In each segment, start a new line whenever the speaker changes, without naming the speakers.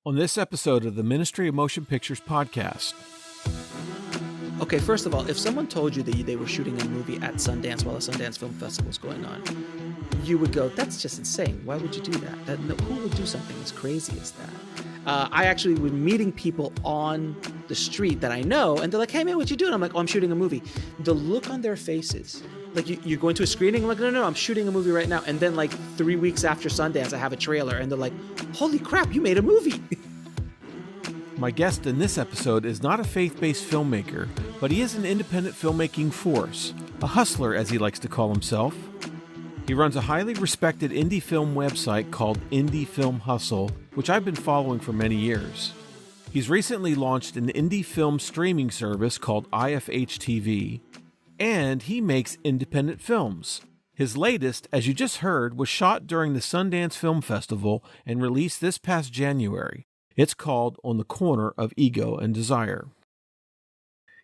On this episode of the Ministry of Motion Pictures podcast.
Okay, first of all, if someone told you that they were shooting a movie at Sundance while the Sundance Film Festival was going on, you would go, that's just insane. Why would you do that? Who would do something as crazy as that? I actually was meeting people on the street that I know, and they're like, hey, man, what you doing? I'm like, oh, I'm shooting a movie. The look on their faces, like you're going to a screening? I'm like, no, I'm shooting a movie right now. And then like 3 weeks after Sundance, I have a trailer, and they're like, holy crap, you made a movie.
My guest in this episode is not a faith-based filmmaker, but he is an independent filmmaking force, a hustler as he likes to call himself. He runs a highly respected indie film website called Indie Film Hustle, which I've been following for many years. He's recently launched an indie film streaming service called IFH TV, and he makes independent films. His latest, as you just heard, was shot during the Sundance Film Festival and released this past January. It's called On the Corner of Ego and Desire.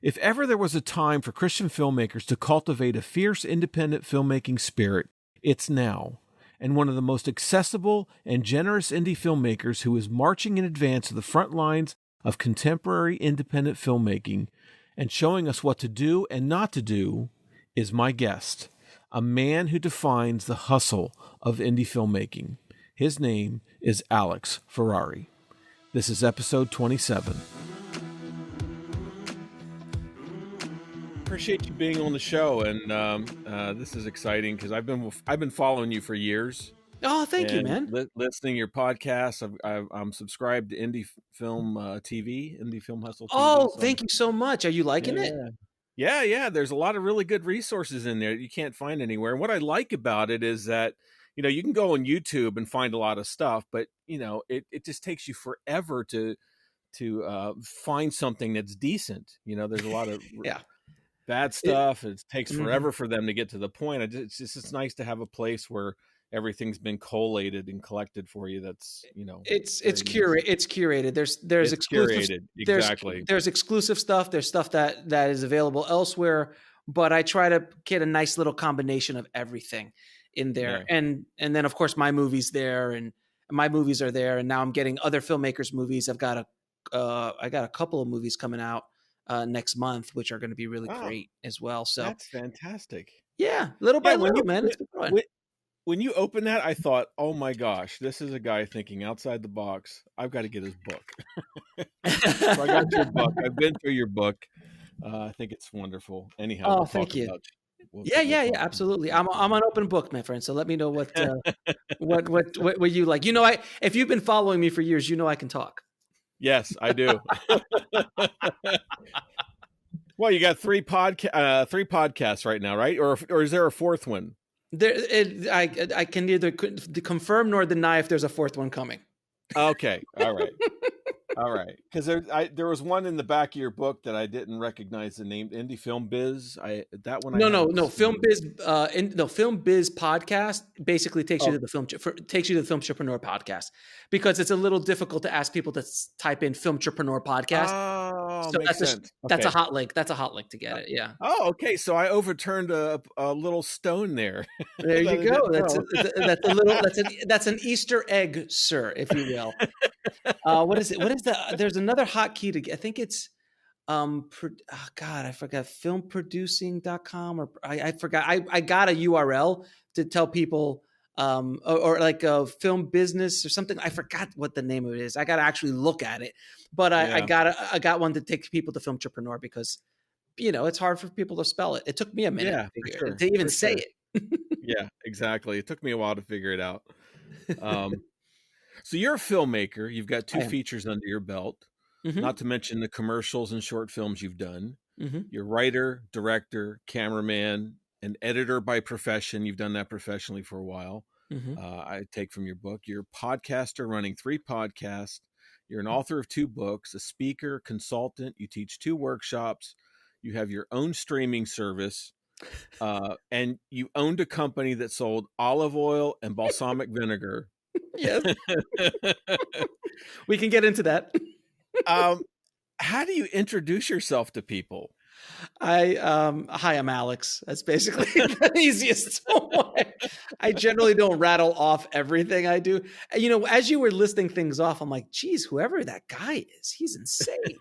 If ever there was a time for Christian filmmakers to cultivate a fierce independent filmmaking spirit, it's now. And one of the most accessible and generous indie filmmakers who is marching in advance of the front lines of contemporary independent filmmaking and showing us what to do and not to do is my guest, a man who defines the hustle of indie filmmaking. His name is Alex Ferrari. This is episode 27. Appreciate you being on the show, and this is exciting because I've been following you for years.
Oh, thank you, man.
Listening to your podcast, I'm subscribed to Indie Film TV, Indie Film Hustle TV.
Oh, thank you so much. Are you liking it?
Yeah. There's a lot of really good resources in there you can't find anywhere. And what I like about it is that, you can go on YouTube and find a lot of stuff, but it just takes you forever to find something that's decent. There's a lot of bad stuff. It takes forever for them to get to the point. It's nice to have a place where everything's been collated and collected for you. That's
it's curated. There's exclusive
curated. Exactly.
There's exclusive stuff. There's stuff that is available elsewhere, but I try to get a nice little combination of everything in there. Yeah. And then of course my movies there, and my movies are there, and now I'm getting other filmmakers' movies. I got a couple of movies coming out next month, which are going to be really great as well. So
that's fantastic.
Yeah, little by little, man. It's fun.
When you open that, I thought, oh my gosh, this is a guy thinking outside the box. I've got to get his book. So I got your book. I've been through your book. I think it's wonderful. Anyhow,
thank you. Yeah, absolutely. I'm an open book, my friend. So let me know what you like. If you've been following me for years, I can talk.
Yes, I do. Well, you got three podcasts right now, right? Or is there a fourth one?
I can neither confirm nor deny if there's a fourth one coming.
Okay, all right. Because there was one in the back of your book that I didn't recognize the name, Indie Film Biz. No,
Film Biz. Film Biz podcast basically takes you to the Filmtrepreneur podcast, because it's a little difficult to ask people to type in Filmtrepreneur podcast.
Oh,
so
makes sense.
That's a hot link. That's a hot link to get it. Yeah.
Oh, okay. So I overturned a little stone there.
There you go. That's an Easter egg, sir, if you will. What is it? There's another hotkey to get. I think it's I forgot, filmproducing.com, or I forgot. I got a URL to tell people or like a film business or something. I forgot what the name of it is. I got to actually look at it. But I got one to take people to Filmtrepreneur, because it's hard for people to spell it. It took me a minute to even say it.
Yeah, exactly. It took me a while to figure it out. So you're a filmmaker. You've got 2 features under your belt, not to mention the commercials and short films you've done. You're writer, director, cameraman, an editor by profession. You've done that professionally for a while. I take from your book. You're a podcaster running 3 podcasts. You're an author of 2 books, a speaker, consultant. You teach 2 workshops. You have your own streaming service. And you owned a company that sold olive oil and balsamic vinegar.
Yes. We can get into that.
How do you introduce yourself to people?
Hi, I'm Alex. That's basically the easiest way. I generally don't rattle off everything I do. You know, as you were listing things off, I'm like, geez, whoever that guy is, he's insane.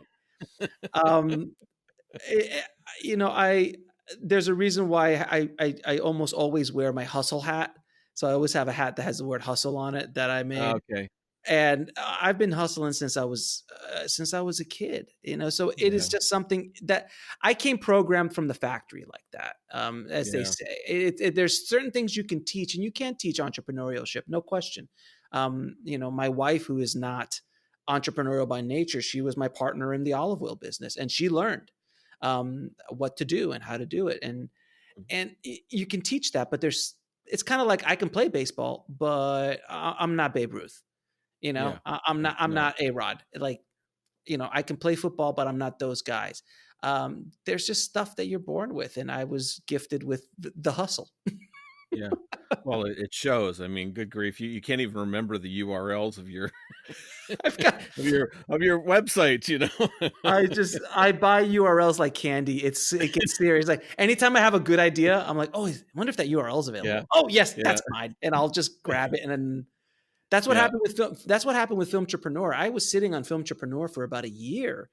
Um, eh, you know, there's a reason why I almost always wear my hustle hat. So I always have a hat that has the word hustle on it that I made.
Okay.
And I've been hustling since I was a kid, you know. So it is
Yeah.
just something that I came programmed from the factory like that, as they
Yeah.
say. There's certain things you can teach, and you can teach entrepreneurship, no question. You know, my wife, who is not entrepreneurial by nature, she was my partner in the olive oil business, and she learned what to do and how to do it, and you can teach that. But it's kind of like I can play baseball, but I'm not Babe Ruth. You know,
Yeah.
I'm
No.
not A-Rod. Like, you know, I can play football, but I'm not those guys. There's just stuff that you're born with, and I was gifted with the hustle.
Yeah. Well, it shows. I mean, good grief, you can't even remember the URLs of your
I've got
of your websites, you know?
I buy URLs like candy. It gets serious. Like anytime I have a good idea, I'm like, oh, I wonder if that URL is
Yeah.
available. Oh, yes,
Yeah.
that's mine, and I'll just grab it. And then that's what
Yeah.
happened with film. That's what happened with Filmtrepreneur. I was sitting on Filmtrepreneur for about a year,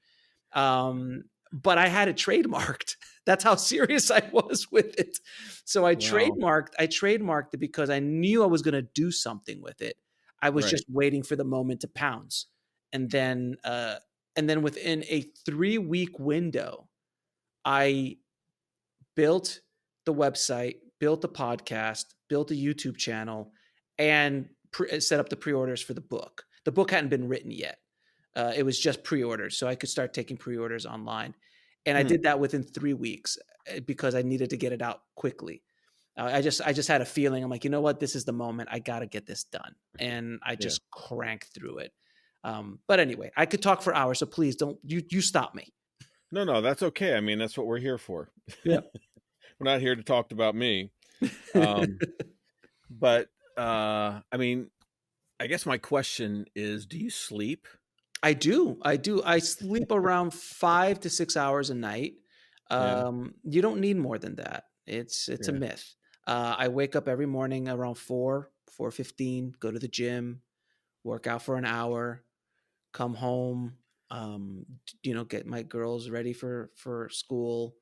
but I had it trademarked. That's how serious I was with it. So
Wow.
I trademarked it because I knew I was going to do something with it. I was
Right.
just waiting for the moment to pounce. And then within a 3-week window, I built the website, built the podcast, built a YouTube channel, and set up the pre-orders for the book. The book hadn't been written yet. It was just pre-orders, so I could start taking pre-orders online. And I
Hmm.
did that within 3 weeks because I needed to get it out quickly. I just had a feeling. I'm like, you know what? This is the moment. I got to get this done, and I
Yeah.
just cranked through it. But anyway, I could talk for hours, so please don't you stop me.
No, no, that's okay. I mean, that's what we're here for.
Yeah.
We're not here to talk about me. Um, but I mean, I guess my question is, do you sleep?
I do. I do. I sleep around 5 to 6 hours a night.
Yeah.
You don't need more than that. It's a
Yeah.
myth. I wake up every morning around 4:15, go to the gym, work out for an hour, come home, you know, get my girls ready for school,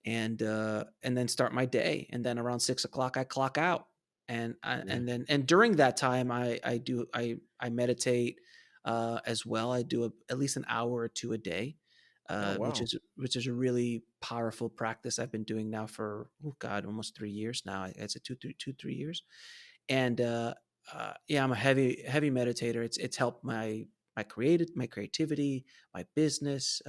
and then start my day. And then around 6 o'clock, I clock out.
Yeah.
And during that time, I meditate as well. I do at least an hour or two a day,
Oh, wow.
which is a really powerful practice I've been doing now for, oh God, almost 3 years now. It's a 3 years. And yeah, I'm a heavy meditator. It's helped my creativity, my business.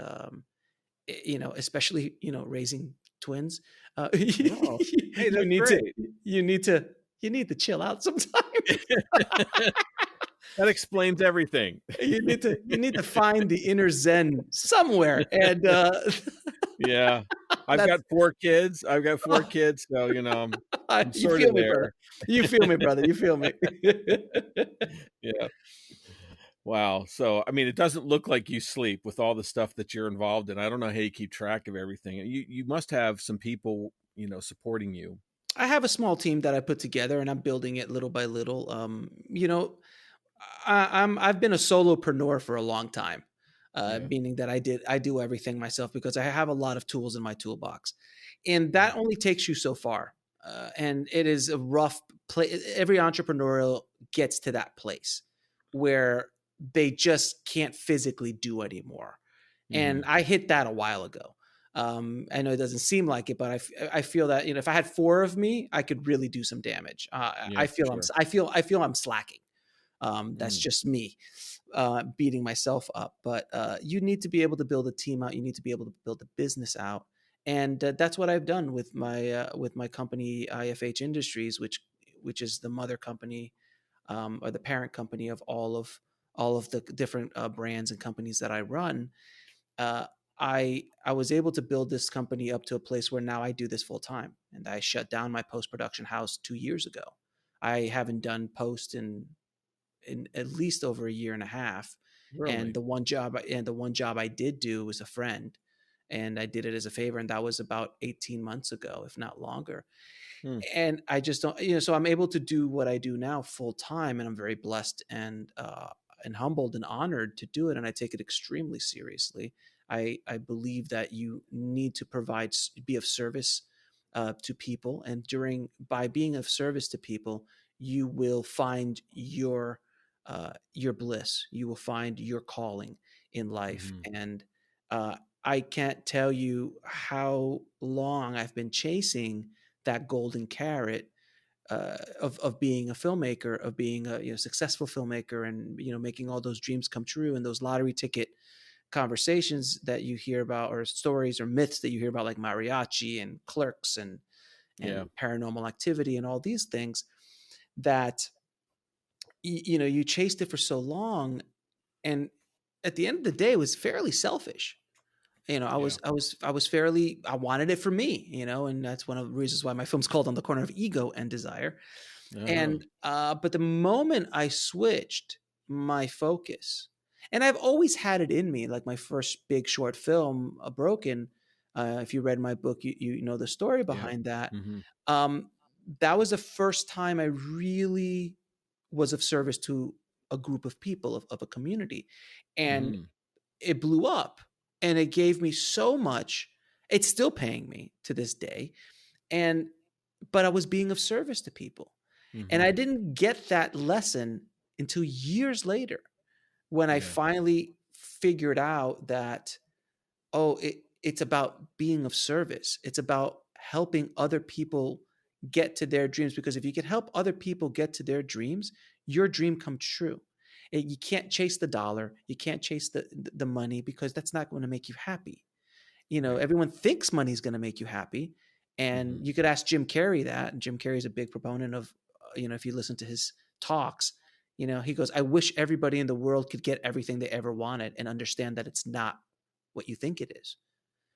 You know, especially, you know, raising twins.
Oh, hey,
You
that's
need to
great.
you need to you need to chill out sometimes.
That explains everything.
You need to find the inner zen somewhere, and
Yeah. I've
that's
got 4 kids. I've got 4 kids, so, you know, I'm
you
sort
feel
of
me, brother.
there.
You feel me, brother. You feel me.
Yeah. Wow. So, I mean, it doesn't look like you sleep with all the stuff that you're involved in. I don't know how you keep track of everything. You must have some people, you know, supporting you.
I have a small team that I put together, and I'm building it little by little. You know, I've been a solopreneur for a long time,
Yeah.
meaning that I do everything myself because I have a lot of tools in my toolbox, and
Yeah.
that only takes you so far. And it is a rough place. Every entrepreneurial gets to that place where they just can't physically do anymore, and
Mhm.
I hit that a while ago. I know it doesn't seem like it, but I feel that, you know, if I had four of me, I could really do some damage.
Yeah, for sure.
I feel I'm slacking. That's
Mm.
just me beating myself up. But you need to be able to build a team out. You need to be able to build a business out, and that's what I've done with my company IFH Industries, which is the mother company, or the parent company of all of the different brands and companies that I run. Uh, I was able to build this company up to a place where now I do this full time, and I shut down my post production house 2 years ago. I haven't done post in at least over a year and a half. And
Really?
the one job I did do was a friend. and I did it as a favor. And that was about 18 months ago, if not longer.
Hmm.
And I just don't, so I'm able to do what I do now full time, and I'm very blessed and humbled and honored to do it. And I take it extremely seriously. I believe that you need to be of service to people, and by being of service to people, you will find your bliss. You will find your calling in life.
Mm-hmm.
And I can't tell you how long I've been chasing that golden carrot of being a filmmaker, of being a successful filmmaker, and making all those dreams come true, and those lottery ticket conversations that you hear about, or stories or myths that you hear about, like mariachi and clerks and
Yeah.
paranormal activity and all these things that you chased it for so long, and at the end of the day it was fairly selfish. I
Yeah.
was fairly, I wanted it for me, and that's one of the reasons why my film's called On the Corner of Ego and Desire.
Oh.
And but the moment I switched my focus, and I've always had it in me, like my first big short film, Broken. If you read my book, you know the story
Yeah.
behind that.
Mm-hmm.
Um, that was the first time I really was of service to a group of people, of a community, and
Mm-hmm.
it blew up, and it gave me so much. It's still paying me to this day, and but I was being of service to people. And
Mm-hmm.
I didn't get that lesson until years later, when I
Yeah.
finally figured out that, it's about being of service. It's about helping other people get to their dreams. Because if you can help other people get to their dreams, your dream comes true. You can't chase the dollar. You can't chase the money, because that's not going to make you happy.
Right.
Everyone thinks money is going to make you happy.
Mm-hmm.
And you could ask Jim Carrey that. And Jim Carrey is a big proponent of, if you listen to his talks, he goes, I wish everybody in the world could get everything they ever wanted and understand that it's not what you think it is.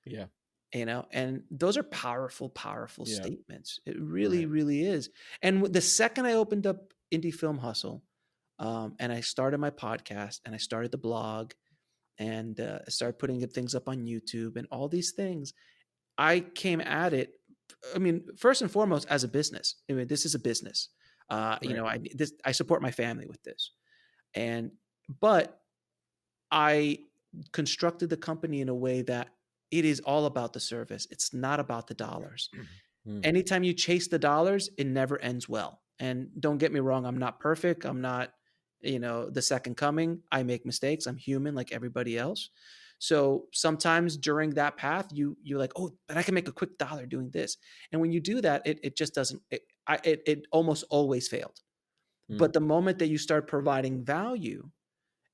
Yeah.
And those are powerful, powerful
Yeah.
statements. It really,
Right.
really is. And the second I opened up Indie Film Hustle, and I started my podcast, and I started the blog, and I started putting things up on YouTube and all these things, I came at it. I mean, first and foremost, as a business. I mean, this is a business.
Right.
I support my family with this, but I constructed the company in a way that it is all about the service. It's not about the dollars.
Mm.
Anytime you chase the dollars, it never ends well. And don't get me wrong, I'm not perfect. I'm not, the second coming. I make mistakes. I'm human like everybody else. So sometimes during that path, you're like, oh, but I can make a quick dollar doing this. And when you do that, it just doesn't. It almost always failed.
Mm.
But the moment that you start providing value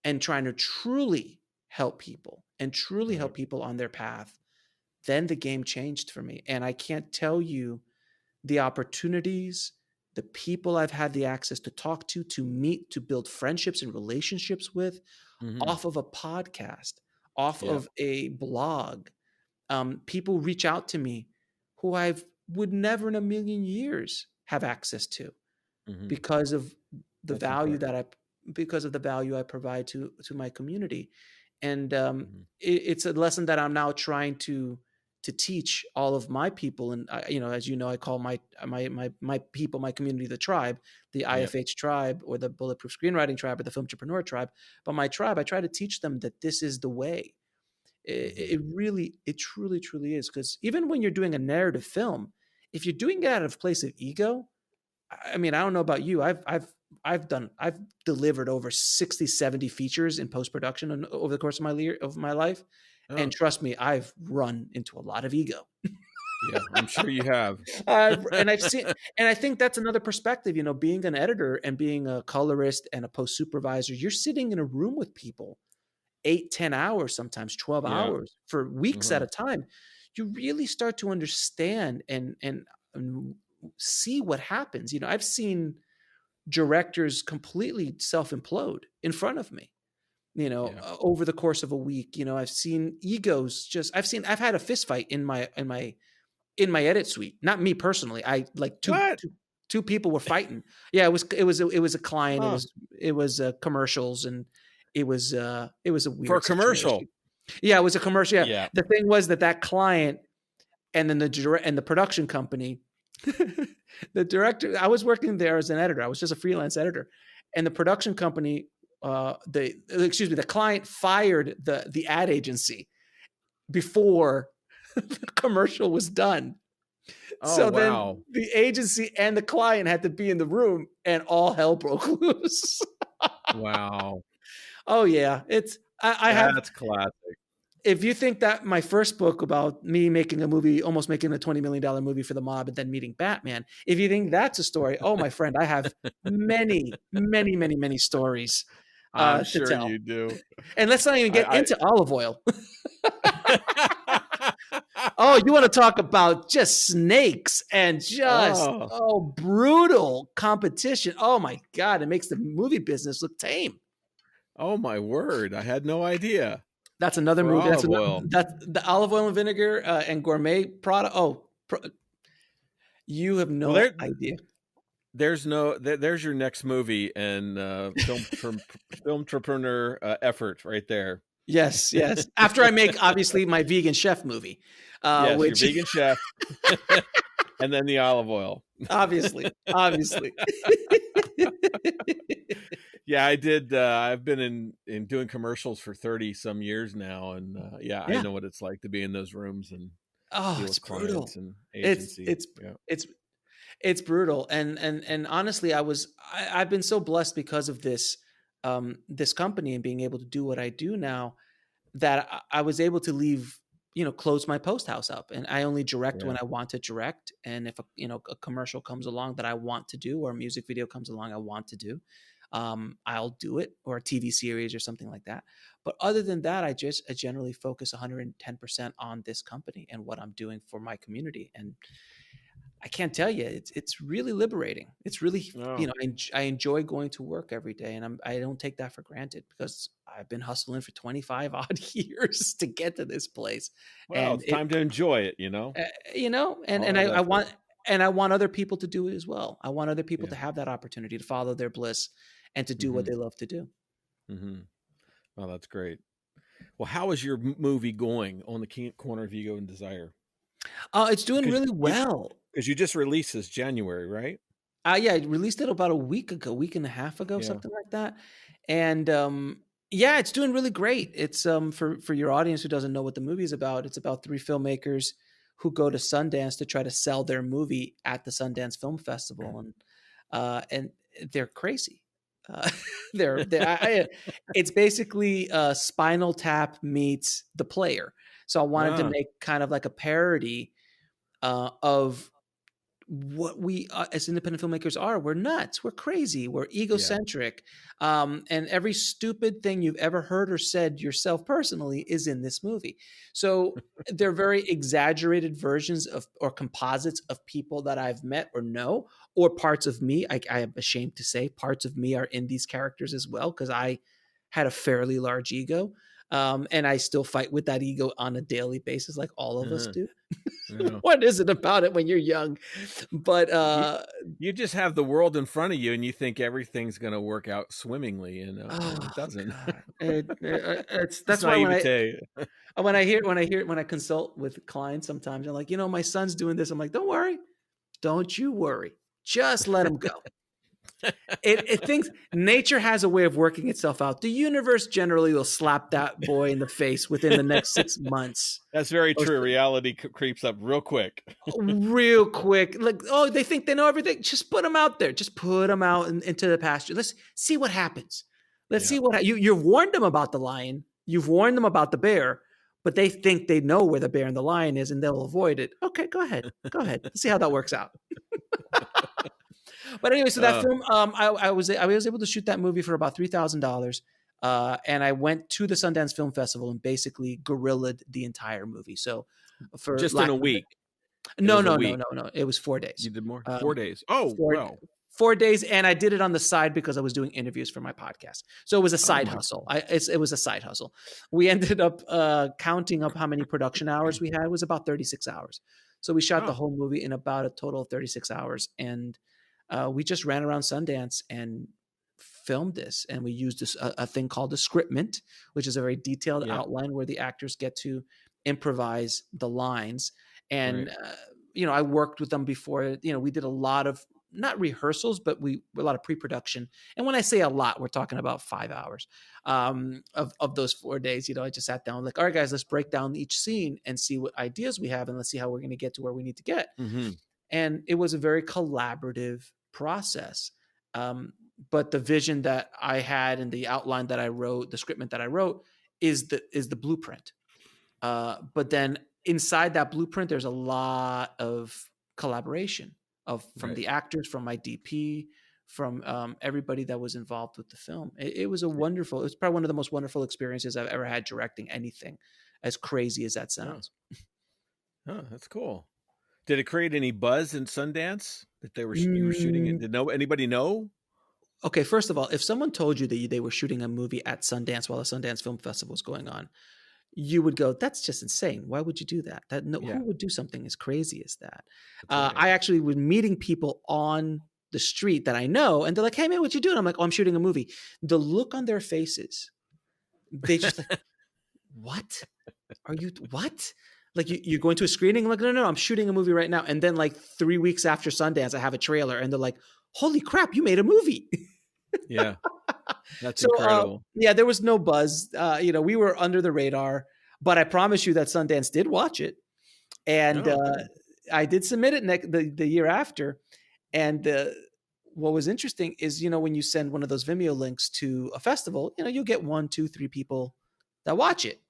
and trying to truly help people and truly
Right.
help people on their path, then the game changed for me. And I can't tell you the opportunities, the people I've had the access to talk to meet, to build friendships and relationships with,
Mm-hmm.
off of a podcast, off
Yeah.
of a blog. People reach out to me who I would never in a million years have access to,
Mm-hmm.
because of the
That's
value
incredible.
because of the value I provide to my community. And
Mm-hmm.
it's a lesson that I'm now trying to teach all of my people. And as you know, I call my people, my community, the tribe, the
Yeah.
IFH tribe, or the Bulletproof Screenwriting tribe, or the Film Entrepreneur tribe. But my tribe, I try to teach them that this is the way.
Mm-hmm.
It truly, truly is. Because even when you're doing a narrative film, if you're doing it out of a place of ego, I mean, I don't know about you. I've delivered over 60, 70 features in post-production over the course of my life.
Oh.
And trust me, I've run into a lot of ego.
Yeah. I'm sure you have.
And I've seen, and I think that's another perspective, being an editor and being a colorist and a post supervisor, you're sitting in a room with people 8, 10 hours, sometimes 12
Yeah.
hours for weeks at
Uh-huh.
a time. You really start to understand and see what happens. I've seen directors completely self implode in front of me,
Yeah.
over the course of a week. I've seen egos I've had a fist fight in my edit suite. Not me personally. I like
What?
two people were fighting. Yeah, it was a client.
Huh.
It was commercials, and it was a
For a
weird
commercial.
situation. Yeah, it was a commercial. Yeah.
Yeah.
The thing was that client and then the production company, the director, I was working there as an editor. I was just a freelance editor. And the production company, the client fired the ad agency before the commercial was done.
Oh,
So then
wow.
the agency and the client had to be in the room and all hell broke loose.
Wow.
Oh yeah. I have,
That's classic.
if you think that my first book about me making a movie, almost making a $20 million movie for the mob and then meeting Batman, if you think that's a story, oh my friend, I have many, many, many, many stories
I'm
to
sure
tell.
you do.
And let's not even get
I
into olive oil. Oh, you want to talk about just snakes and just
Oh.
brutal competition. Oh my God, it makes the movie business look tame.
Oh my word. I had no idea.
That's another
For
movie.
olive oil.
That's the olive oil and vinegar and gourmet product. You have
Well,
no idea.
there's your next movie and film entrepreneur effort right there.
Yes, yes. After I make obviously my vegan chef movie,
Yes, your
which
vegan chef, and then the olive oil.
obviously.
Yeah, I did. I've been in doing commercials for 30 some years now, and yeah, I
Yeah.
know what it's like to be in those rooms and
Oh,
deal
it's
with clients
brutal.
and
It's
agency.
it's
Yeah,
it's it's brutal. And honestly, I've been so blessed because of this company and being able to do what I do now, that I was able to leave, close my post house up, and I only direct
yeah.
when I want to direct. And if a commercial comes along that I want to do, or a music video comes along I want to do, I'll do it, or a TV series or something like that. But other than that, I generally focus 110% on this company and what I'm doing for my community. And I can't tell you, it's really liberating. It's really,
Oh,
I enjoy going to work every day, and I don't take that for granted, because I've been hustling for 25 odd years to get to this place.
well,
And
it's time to enjoy it.
uh, and
All that
I
effort.
want other people to do it as well. I want other people
Yeah.
to have that opportunity to follow their bliss and to do what
Mm-hmm.
they love to do.
Mm-hmm. Oh, that's great. Well, how is your movie going on the corner of ego and desire?
It's doing
Because
really
you
well.
because you just released this January, right?
Yeah, I released it about a week ago, week and a half ago,
Yeah.
something like that. And yeah, it's doing really great. It's for your audience who doesn't know what the movie is about, it's about three filmmakers who go to Sundance to try to sell their movie at the Sundance Film Festival, and they're crazy. Uh, it's basically Spinal Tap meets The Player. So I wanted to
Ah,
make kind of like a parody of what we as independent filmmakers are. We're nuts, we're crazy, we're
yeah.
egocentric, and every stupid thing you've ever heard or said yourself personally is in this movie. So they're very exaggerated versions of, or composites of, people that I've met or know, or parts of me. I am ashamed to say parts of me are in these characters as well, because I had a fairly large ego, and I still fight with that ego on a daily basis, like all of us
Uh-huh.
do.
Yeah.
What is it about it when you're young? But
You you just have the world in front of you, and you think everything's going to work out swimmingly, and
oh
it doesn't.
God, it's
It's
that's why
naivete.
when I consult with clients, sometimes I'm like, my son's doing this. I'm like, don't you worry, just let him go. It thinks nature has a way of working itself out. The universe generally will slap that boy in the face within the next 6 months.
That's very
Or
true. Reality creeps up real quick.
real quick. Like, oh, they think they know everything. Just put them out there. Just put them out into the pasture. Let's see what happens. Let's
Yeah.
see what you've warned them about the lion. You've warned them about the bear, but they think they know where the bear and the lion is, and they'll avoid it. Okay, go ahead. Go ahead. Let's see how that works out. But anyway, so that
Uh,
film, I was able to shoot that movie for about $3,000. And I went to the Sundance Film Festival and basically guerrillaed the entire movie. So for
just in
lack
a
of a,
week. It
no,
was a
no, no,
week.
no, no. It was 4 days.
You did more?
Um,
4 days. Oh,
four
well.
4 days, and I did it on the side because I was doing interviews for my podcast. So it was a
Oh
side
my.
hustle. It was a side hustle. We ended up counting up how many production hours we had. It was about 36 hours. So we shot the
Oh,
whole movie in about a total of 36 hours, and we just ran around Sundance and filmed this, and we used a thing called a scriptment, which is a very detailed
Yeah.
outline where the actors get to improvise the lines. And
Right.
I worked with them before. We did a lot of, not rehearsals, but a lot of pre-production. And when I say a lot, we're talking about 5 hours of those 4 days. I just sat down like, all right, guys, let's break down each scene and see what ideas we have, and let's see how we're going to get to where we need to get.
Mm-hmm.
And it was a very collaborative process. But the vision that I had and the outline that I wrote, the scriptment that I wrote, is the blueprint. But then inside that blueprint, there's a lot of collaboration from the actors, from my DP, from everybody that was involved with the film. It was it was probably one of the most wonderful experiences I've ever had directing anything, as crazy as that sounds.
Oh, that's cool. Did it create any buzz in Sundance that you were shooting it? Did anybody know?
Okay, first of all, if someone told you that they were shooting a movie at Sundance while the Sundance Film Festival was going on, you would go, that's just insane. Why would you do that? Who would do something as crazy as that? Right. I actually was meeting people on the street that I know, and they're like, hey man, what you doing? I'm like, oh, I'm shooting a movie. The look on their faces, they just like, what? Are you, what? Like you're going to a screening? I'm like, no, I'm shooting a movie right now. And then like 3 weeks after Sundance, I have a trailer, and they're like, holy crap, you made a movie.
Yeah. That's incredible.
There was no buzz. We were under the radar, but I promise you that Sundance did watch it. And I did submit it the year after. And what was interesting is, when you send one of those Vimeo links to a festival, you'll get 1, 2, 3 people that watch it.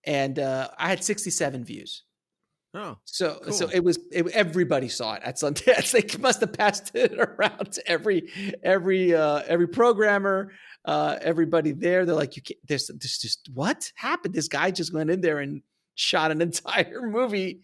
And I had 67 views.
Oh,
so
cool.
So everybody saw it at Sundance. They must have passed it around to every programmer, everybody there. They're like, there's just what happened? This guy just went in there and shot an entire movie.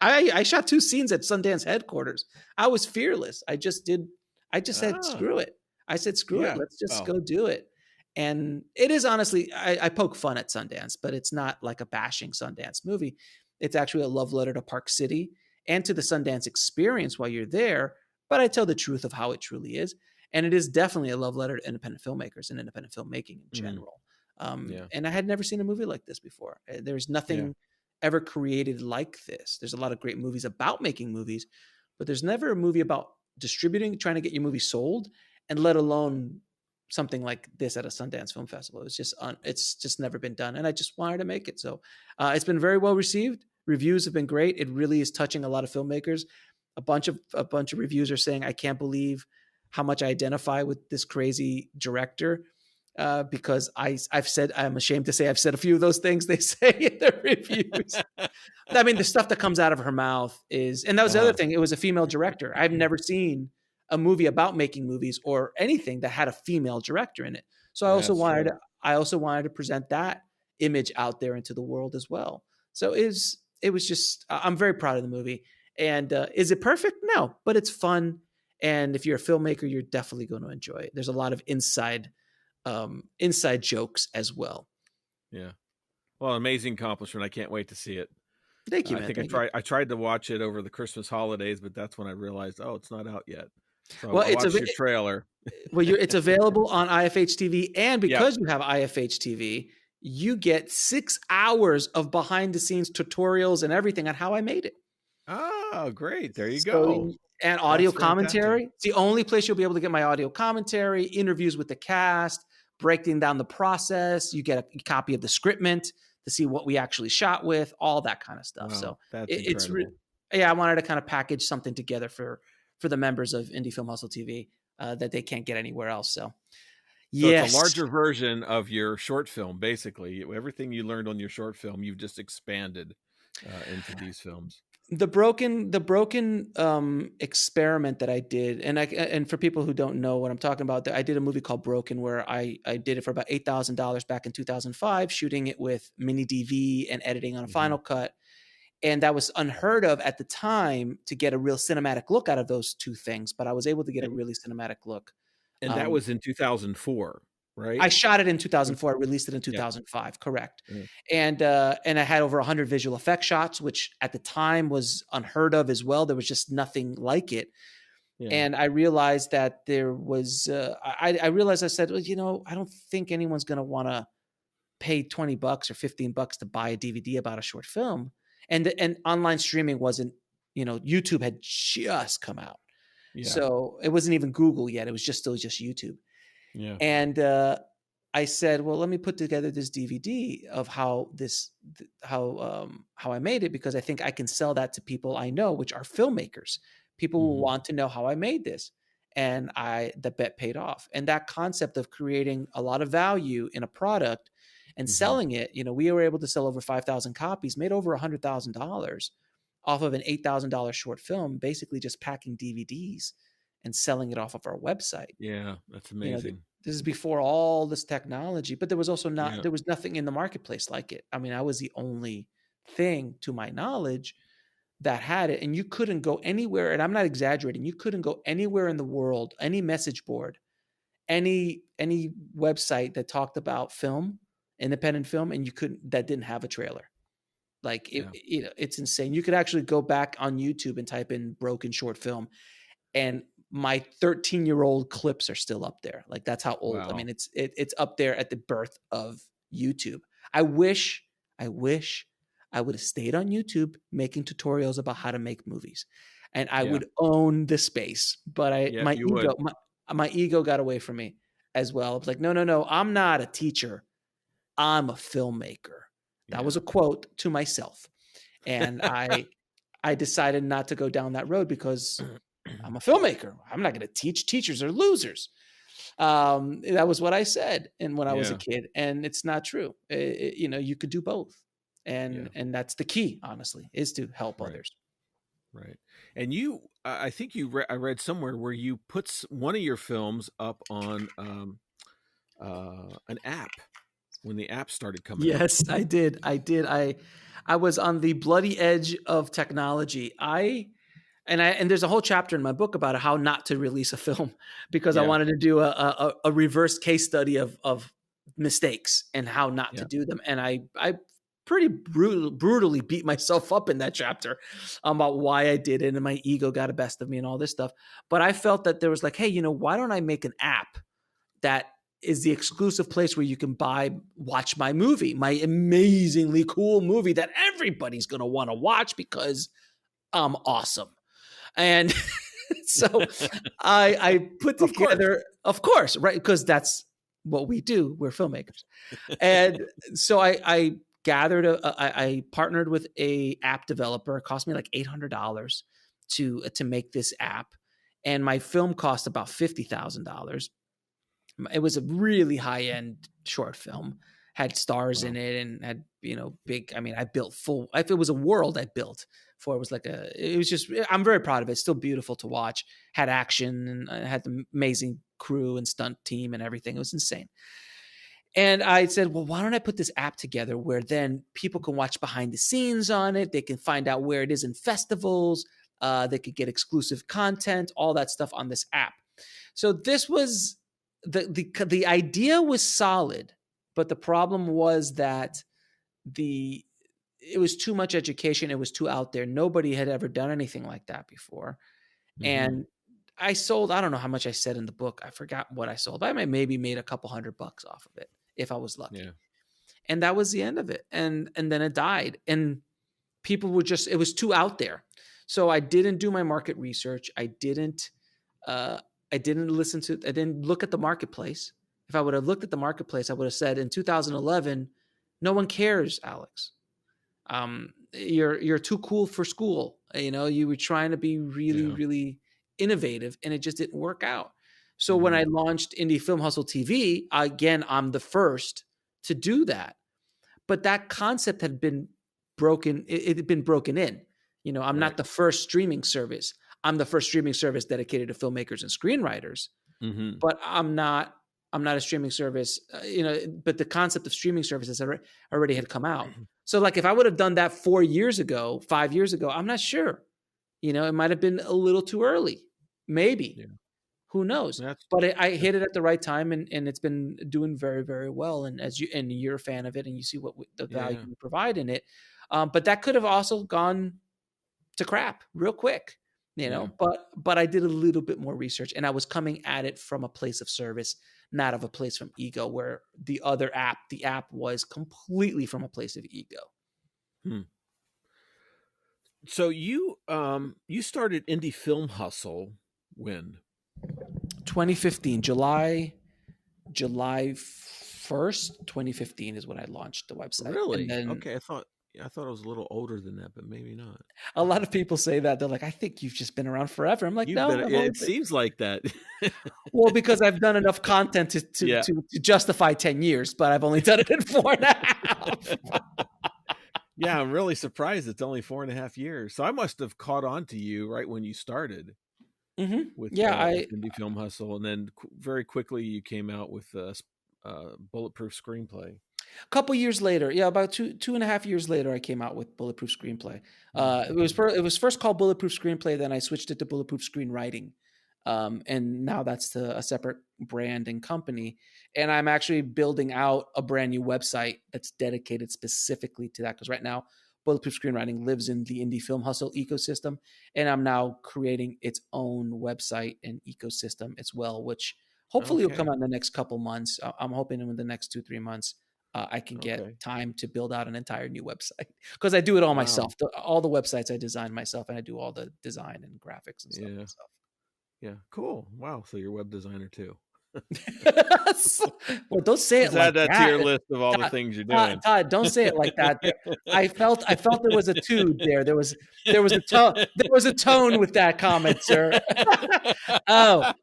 I shot 2 scenes at Sundance headquarters. I was fearless. I said, screw it. I said, screw it. Let's just go do it. And it is honestly, I poke fun at Sundance, but it's not like a bashing Sundance movie. It's actually a love letter to Park City and to the Sundance experience while you're there. But I tell the truth of how it truly is. And it is definitely a love letter to independent filmmakers and independent filmmaking in general. And I had never seen a movie like this before. There's nothing ever created like this. There's a lot of great movies about making movies, but there's never a movie about distributing, trying to get your movie sold, and let alone something like this at a Sundance Film Festival. It's just never been done. And I just wanted to make it. So it's been very well received. Reviews have been great. It really is touching a lot of filmmakers. A bunch of reviews are saying, I can't believe how much I identify with this crazy director. Because I'm ashamed to say I've said a few of those things they say in their reviews. I mean, the stuff that comes out of her mouth is, and that was the other thing. It was a female director. I've never seen a movie about making movies or anything that had a female director in it. So I also wanted to present that image out there into the world as well. So it was just, I'm very proud of the movie. And is it perfect? No, but it's fun. And if you're a filmmaker, you're definitely going to enjoy it. There's a lot of inside jokes as well.
Yeah. Well, amazing accomplishment. I can't wait to see it.
Thank you, man.
I tried to watch it over the Christmas holidays, but that's when I realized, it's not out yet. So
well,
I watched your trailer.
Well, it's available on IFH TV, and because you have IFH TV, you get 6 hours of behind the scenes tutorials and everything on how I made it.
Oh, great. There you go.
And audio commentary. It's the only place you'll be able to get my audio commentary, interviews with the cast, breaking down the process. You get a copy of the scriptment to see what we actually shot with, all that kind of stuff. Wow, so it's I wanted to kind of package something together for the members of Indie Film Hustle TV that they can't get anywhere else. So
it's a larger version of your short film. Basically, everything you learned on your short film, you've just expanded into these films.
The broken experiment that I did, and for people who don't know what I'm talking about, I did a movie called Broken where I did it for about $8,000 back in 2005, shooting it with mini DV and editing on a Final Cut. And that was unheard of at the time to get a real cinematic look out of those two things, but I was able to get a really cinematic look.
And that was in 2004. Right?
I shot it in 2004. I released it in 2005. Correct. And I had over 100 visual effect shots, which at the time was unheard of as well. There was just nothing like it.
Yeah.
And I realized that there was, I realized, I said, well, I don't think anyone's going to want to pay $20 or $15 to buy a DVD about a short film. And online streaming wasn't, YouTube had just come out.
Yeah.
So it wasn't even Google yet. It was still just YouTube.
Yeah.
And I said, well, let me put together this DVD of how I made it, because I think I can sell that to people I know, which are filmmakers. People will
Hmm.
want to know how I made this. And the bet paid off. And that concept of creating a lot of value in a product and
Hmm.
selling it, we were able to sell over 5,000 copies, made over $100,000 off of an $8,000 short film, basically just packing DVDs and selling it off of our website.
Yeah. That's
You know,
amazing.
this is before all this technology, but there was also
Yeah.
there was nothing in the marketplace like it. I mean, I was the only thing, to my knowledge, that had it, and you couldn't go anywhere. And I'm not exaggerating. You couldn't go anywhere in the world, any message board, any website that talked about film, independent film, and that didn't have a trailer. Like
Yeah.
it's insane. You could actually go back on YouTube and type in broken short film, and my 13-year-old clips are still up there. Like, that's how old. I
Wow.
mean, it's up there at the birth of YouTube. I wish I would have stayed on YouTube making tutorials about how to make movies, and I
Yeah.
would own the space. But
Yep. You would.
my ego got away from me as well. I was like, no, no, no, I'm not a teacher. I'm a filmmaker. That was
Yeah.
a quote to myself. And I decided not to go down that road, because I'm a filmmaker. I'm not going to teach. Teachers are losers. That was what I said, and when I was a
Yeah.
kid, and it's not true. You could do both,
Yeah.
and that's the key. Honestly, is to help
Right.
others.
Right. And I think I read somewhere where you put one of your films up on an app when the app started coming out.
Yes, I did. I was on the bloody edge of technology. And there's a whole chapter in my book about how not to release a film, because I
Yeah.
wanted to do a reverse case study of mistakes and how not to
Yeah.
do them. And I pretty brutally beat myself up in that chapter about why I did it, and my ego got the best of me and all this stuff. But I felt that there was like, hey, why don't I make an app that is the exclusive place where you can watch my movie, my amazingly cool movie that everybody's going to want to watch because I'm awesome. And so I put
Of course.
together, of course, right? Because that's what we do. We're filmmakers. And so I gathered, I partnered with a app developer. It cost me like $800 to make this app. And my film cost about $50,000. It was a really high end short film, had stars in
Wow.
it, and had, big. I mean, I built full. If it was a world I built for, it was like it was just, I'm very proud of it. It's still beautiful to watch. Had action, and I had the amazing crew and stunt team and everything. It was insane. And I said, well, why don't I put this app together where then people can watch behind the scenes on it? They can find out where it is in festivals. They could get exclusive content, all that stuff on this app. So this was the idea was solid, but the problem was that it was too much education. It was too out there. Nobody had ever done anything like that before.
Hmm.
And I sold, I don't know how much I said in the book. I forgot what I sold. I maybe made a couple $100 off of it if I was lucky.
Yeah.
And that was the end of it. And then it died. And people were just, it was too out there. So I didn't do my market research. Uh, I didn't I didn't look at the marketplace. If I would have looked at the marketplace, I would have said in 2011, no one cares, Alex. You're too cool for school. You were trying to be really,
Yeah.
really innovative, and it just didn't work out. So when
Hmm.
I launched Indie Film Hustle TV, again, I'm the first to do that. But that concept had been broken. It had been broken in. I'm
Right.
not the first streaming service. I'm the first streaming service dedicated to filmmakers and screenwriters.
Hmm.
But I'm not a streaming service. But the concept of streaming services already had come out. So like if I would have done that 4 years ago, 5 years ago, I'm not sure. It might have been a little too early. Maybe.
Yeah.
Who knows?
That's
But I
that's
hit it at the right time, and it's been doing very, very well. And you're a fan of it, and you see what the value
yeah.
we provide in it. But that could have also gone to crap real quick.
Yeah.
but I did a little bit more research, and I was coming at it from a place of service, not of a place from ego, where the app was completely from a place of ego.
Hmm. So you started Indie Film Hustle when?
2015, July 1st, 2015 is when I launched the website. And
Really?
then
Okay, I thought I was a little older than that, but maybe not.
a lot of people say that. They're like, I think you've just been around forever. I'm like,
You've
no,
been
I've only
it
been.
seems like that.
Well, because I've done enough content
Yeah.
to justify 10 years, but I've only done it in 4.5.
Yeah, I'm really surprised it's only 4.5 years. So I must have caught on to you right when you started
Mm-hmm.
with
Yeah,
Indie Film Hustle, and then very quickly you came out with Bulletproof Screenplay.
a couple years later, yeah, about 2.5 years later, I came out with Bulletproof Screenplay. It was first called Bulletproof Screenplay, then I switched it to Bulletproof Screenwriting, and now that's a separate brand and company. And I'm actually building out a brand new website that's dedicated specifically to that, because right now Bulletproof Screenwriting lives in the Indie Film Hustle ecosystem, and I'm now creating its own website and ecosystem as well, which hopefully will come
Okay.
out in the next couple months. I'm hoping in the next 2-3 months I can get
Okay.
time to build out an entire new website, because I do it all
Wow.
myself. All the websites I design myself, and I do all the design and graphics and stuff
Yeah.
myself.
Yeah. Cool. Wow. So you're a web designer too.
Well, don't say it
Just
like
add that to
that.
your list of all the
Todd,
things you're
Todd,
doing.
Todd, don't say it like that. I felt there was a tune there. There was a tone. There was a tone with that comment, sir. Oh,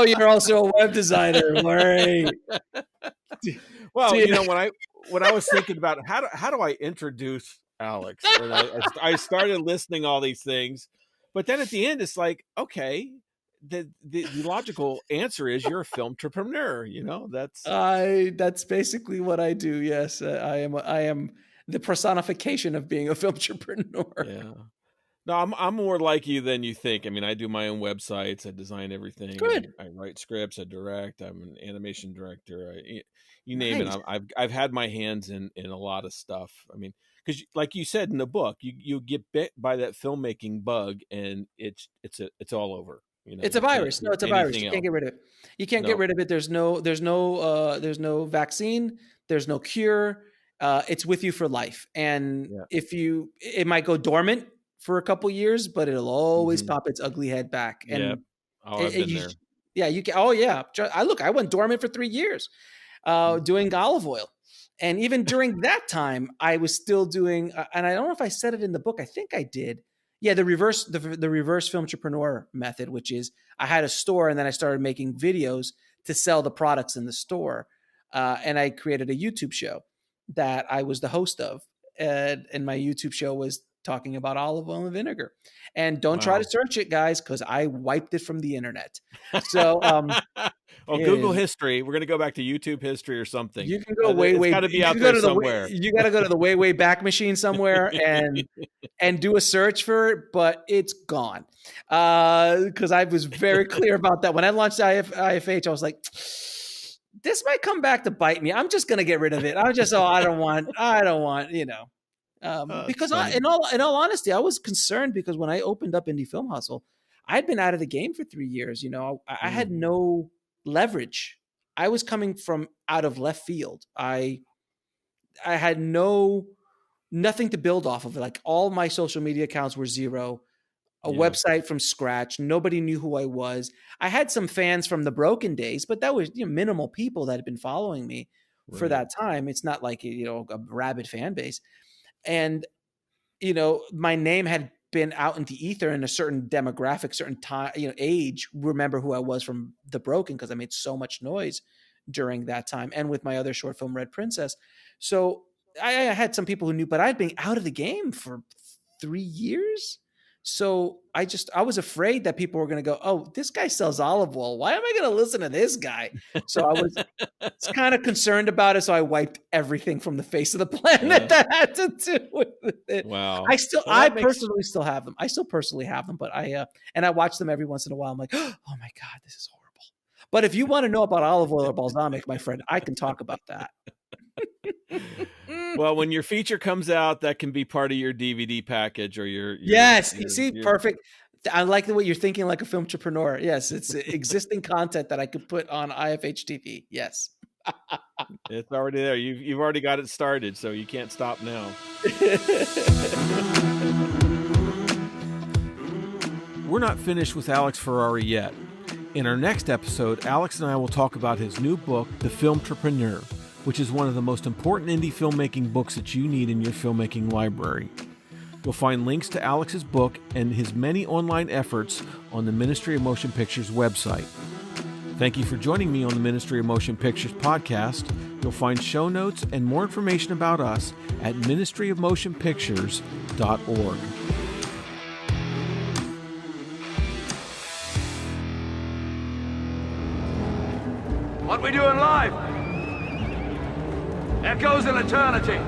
you're also a web designer, right?
Well,
See,
when I was thinking about how do I introduce Alex, and I started listing all these things, but then at the end it's like, okay, the logical answer is you're a film entrepreneur.
that's basically what I do. Yes, I am the personification of being a film entrepreneur.
Yeah. No, I'm more like you than you think. I mean, I do my own websites, I design everything,
Good,
I write scripts, I direct, I'm an animation director. You name it.
nice.
I've had my hands in a lot of stuff. I mean, because like you said in the book, you get bit by that filmmaking bug, and it's all over.
It's a
You can't
virus. No,
do
it's a virus.
anything
You can't
else.
get rid of it. You can't get
No.
rid of it. There's no vaccine. There's no cure. It's with you for life. And
Yeah.
it might go dormant for a couple years, but it'll always
Hmm.
pop its ugly head back.
Yeah.
And
Oh, I've been
you,
there.
yeah, you can. Oh yeah, I went dormant for 3 years,
Mm.
doing olive oil. And even during that time, I was still doing, and I don't know if I said it in the book. I think I did. Yeah, the reverse film entrepreneur method, which is I had a store and then I started making videos to sell the products in the store, and I created a YouTube show that I was the host of, and my YouTube show was talking about olive oil and vinegar. And don't try to
Wow.
search it, guys, because I wiped it from the internet. So
Well, Google history. We're going to go back to YouTube history or something.
you can go way,
It's
way.
got to be
You
out
can go
there
to the way.
somewhere.
You got to go to the way, way back machine somewhere and do a search for it, but it's gone. Because I was very clear about that when I launched IFH. I was like, this might come back to bite me. I'm just gonna get rid of it. I don't want.
It's
Because
funny.
in all honesty, I was concerned because when I opened up Indie Film Hustle, I'd been out of the game for 3 years. I had
Mm,
no leverage. I was coming from out of left field. I had nothing to build off of. Like all my social media accounts were zero. A
yeah.
website from scratch. Nobody knew who I was. I had some fans from the Broken days, but that was minimal people that had been following me for
Right.
that time. It's not like a rabid fan base. And my name had been out into ether, in a certain demographic, certain time, age, remember who I was from the Broken, because I made so much noise during that time, and with my other short film Red Princess. So I had some people who knew, but I'd been out of the game for 3 years. So I was afraid that people were going to go, oh, this guy sells olive oil. Why am I going to listen to this guy? So I was kind of concerned about it, so I wiped everything from the face of the planet
Yeah.
that had to do with it.
Wow. Well,
I
that makes
personally still have them. I still personally have them, but and I watch them every once in a while. I'm like, oh my God, this is horrible. But if you want to know about olive oil or balsamic, my friend, I can talk about that.
well, when your feature comes out, that can be part of your DVD package or
Yes, you see,
your
perfect. I like the way you're thinking like a film entrepreneur. Yes, it's existing content that I could put on IFH TV. Yes.
It's already there. You've already got it started, so you can't stop now. We're not finished with Alex Ferrari yet. In our next episode, Alex and I will talk about his new book, The Filmtrepreneur, which is one of the most important indie filmmaking books that you need in your filmmaking library. You'll find links to Alex's book and his many online efforts on the Ministry of Motion Pictures website. Thank you for joining me on the Ministry of Motion Pictures podcast. You'll find show notes and more information about us at ministryofmotionpictures.org.
What we do in life echoes in eternity.